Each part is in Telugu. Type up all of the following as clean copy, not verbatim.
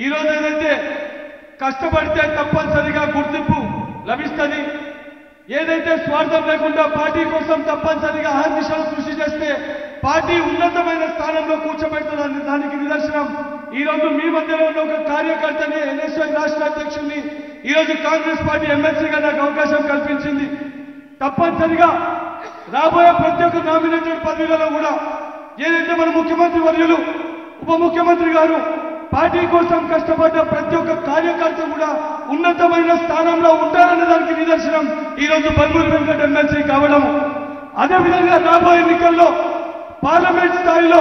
ఈ రోజు ఏదైతే కష్టపడితే తప్పనిసరిగా గుర్తింపు లభిస్తుంది, ఏదైతే స్వార్థం లేకుండా పార్టీ కోసం తప్పనిసరిగా అహర్నిశలు కృషి చేస్తే పార్టీ ఉన్నతమైన స్థానంలో కూర్చోబెడుతుందని దానికి నిదర్శనం ఈ రోజు మీ మధ్యలో ఉన్న ఒక కార్యకర్తని ఎన్ఎస్ఐ రాష్ట్ర అధ్యక్షుడిని ఈ రోజు కాంగ్రెస్ పార్టీ ఎమ్మెల్సీగా నాకు అవకాశం కల్పించింది. తప్పనిసరిగా రాబోయే ప్రతి ఒక్క నామినేటెడ్ పదవులలో కూడా ఏదైతే మన ముఖ్యమంత్రి వర్యులు ఉప ముఖ్యమంత్రి గారు పార్టీ కోసం కష్టపడ్డ ప్రతి ఒక్క కార్యకర్త కూడా ఉన్నతమైన స్థానంలో ఉంటారన్న దానికి నిదర్శనం ఈ రోజు బల్మూరి వెంకట ఎమ్మెల్సీ కావడం. అదేవిధంగా రాబోయే ఎన్నికల్లో పార్లమెంట్ స్థాయిలో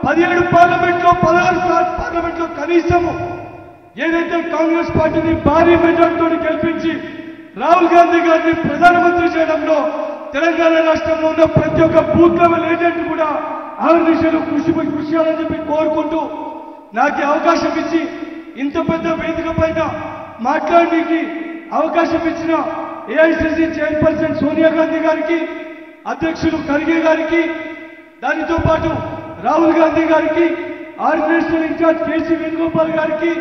17 పార్లమెంట్లో 16 పార్లమెంట్లో కనీసము ఏదైతే కాంగ్రెస్ పార్టీని భారీ మెజార్టీతో గెలిపించి రాహుల్ గాంధీ గారిని ప్రధానమంత్రి చేయడంలో తెలంగాణ రాష్ట్రంలో ఉన్న ప్రతి ఒక్క బూత్ లెవెల్ ఏజెంట్ కూడా అహర్నిశలు కృషి చేయాలని చెప్పి కోరుకుంటూ నాకు అవకాశం ఇచ్చి ఇంత పెద్ద వేదిక పైన మాట్లాడడానికి అవకాశం ఇచ్చిన ఏఐసిసి చైర్పర్సన్ సోనియా గాంధీ గారికి, అధ్యక్షులు ఖర్గే గారికి, దానితో పాటు రాహుల్ గాంధీ గారికి, ఆర్గనైజేషన్ ఇన్ఛార్జ్ కేసీ వేణుగోపాల్ గారికి,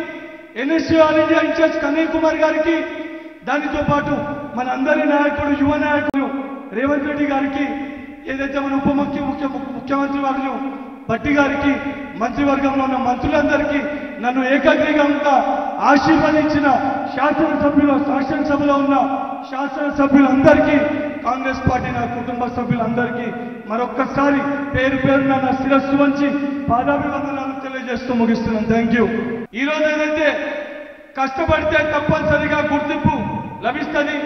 NSU all India incharge Kanhaiya Kumar గారికి, దానితో పాటు మన అందరి నాయకుడు యువ నాయకుడు రేవంత్ రెడ్డి గారికి, ఏదైతే మన ముఖ్యమంత్రి వారు భట్టి గారికి, మంత్రివర్గంలో ఉన్న మంత్రులందరికీ, నన్ను ఏకాగ్రీకంగా ఆశీర్వదించిన శాసనసభలో ఉన్న శాసనసభ్యులందరికీ, కాంగ్రెస్ పార్టీ నా కుటుంబ సభ్యులందరికీ మరొక్కసారి పేరు పేరున నా శిరస్సు వంచి పాదాభివందనాలు తెలియజేస్తూ ముగిస్తున్నాను. Thank you. ఈ రోజు ఏదైతే కష్టపడితే తప్పనిసరిగా గుర్తింపు లభిస్తుంది,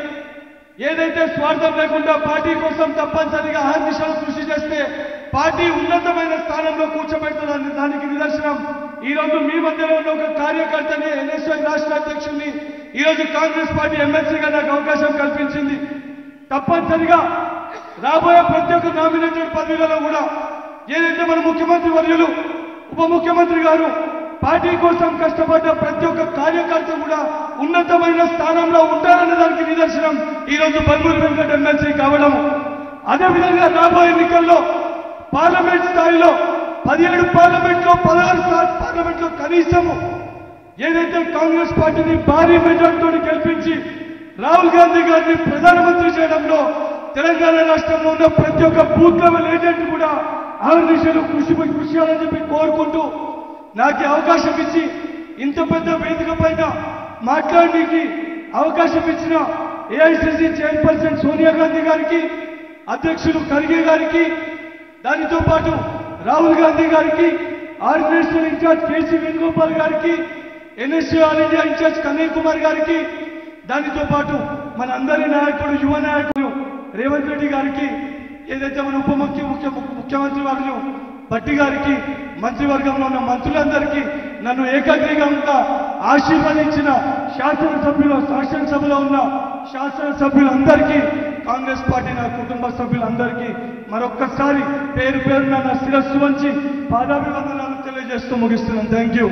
ఏదైతే స్వార్థం లేకుండా పార్టీ కోసం తప్పనిసరిగా అహర్నిశలు కృషి చేస్తే పార్టీ ఉన్నతమైన స్థానంలో కూర్చోబెడుతుందని దానికి నిదర్శనం ఈ రోజు మీ మధ్యలో ఉన్న ఒక కార్యకర్తని ఎన్ఎస్ఐ రాష్ట్ర అధ్యక్షుడిని ఈ రోజు కాంగ్రెస్ పార్టీ ఎమ్మెల్సీగా నాకు అవకాశం కల్పించింది. తప్పనిసరిగా రాబోయే ప్రతి ఒక్క నామినేటెడ్ పదవులలో కూడా ఏదైతే మన ముఖ్యమంత్రి వర్యులు ఉప ముఖ్యమంత్రి గారు పార్టీ కోసం కష్టపడ్డ ప్రతి ఒక్క కార్యకర్త కూడా ఉన్నతమైన స్థానంలో ఉంటారన్న దానికి నిదర్శనం ఈ రోజు బల్మూరి వెంకట ఎమ్మెల్సీ కావడం. అదేవిధంగా రాబోయే ఎన్నికల్లో పార్లమెంట్ స్థాయిలో 17 పార్లమెంట్లో 16 పార్లమెంట్లో కనీసము ఏదైతే కాంగ్రెస్ పార్టీని భారీ మెజార్టీతో గెలిపించి రాహుల్ గాంధీ గారిని ప్రధానమంత్రి చేయడంలో తెలంగాణ రాష్ట్రంలో ఉన్న ప్రతి ఒక్క బూత్ లెవెల్ ఏజెంట్ కూడా అహర్నిశలు కృషి చేయాలని చెప్పి కోరుకుంటూ నాకు అవకాశం ఇచ్చి ఇంత పెద్ద వేదిక పైన మాట్లాడడానికి అవకాశం ఇచ్చిన ఏఐసిసి చైర్పర్సన్ సోనియా గాంధీ గారికి, అధ్యక్షులు ఖర్గే గారికి, దానితో పాటు రాహుల్ గాంధీ గారికి, ఆర్గనైజేషన్ ఇన్ఛార్జ్ కేసీ వేణుగోపాల్ గారికి, NSU all India incharge Kanhaiya Kumar గారికి, దానితో పాటు మన అందరి నాయకుడు యువ నాయకుడు రేవంత్ రెడ్డి గారికి, ఏదైతే మన ముఖ్యమంత్రి వారు భట్టి గారికి, మంత్రివర్గంలో ఉన్న మంత్రులందరికీ, నన్ను ఏకాగ్రీకంగా ఆశీర్వదించిన శాసనసభలో ఉన్న శాసనసభ్యులందరికీ, కాంగ్రెస్ పార్టీ నా కుటుంబ సభ్యులందరికీ మరొక్కసారి పేరు పేరున నా శిరస్సు వంచి పాదాభివందనాలు తెలియజేస్తూ ముగిస్తున్నాను. Thank you.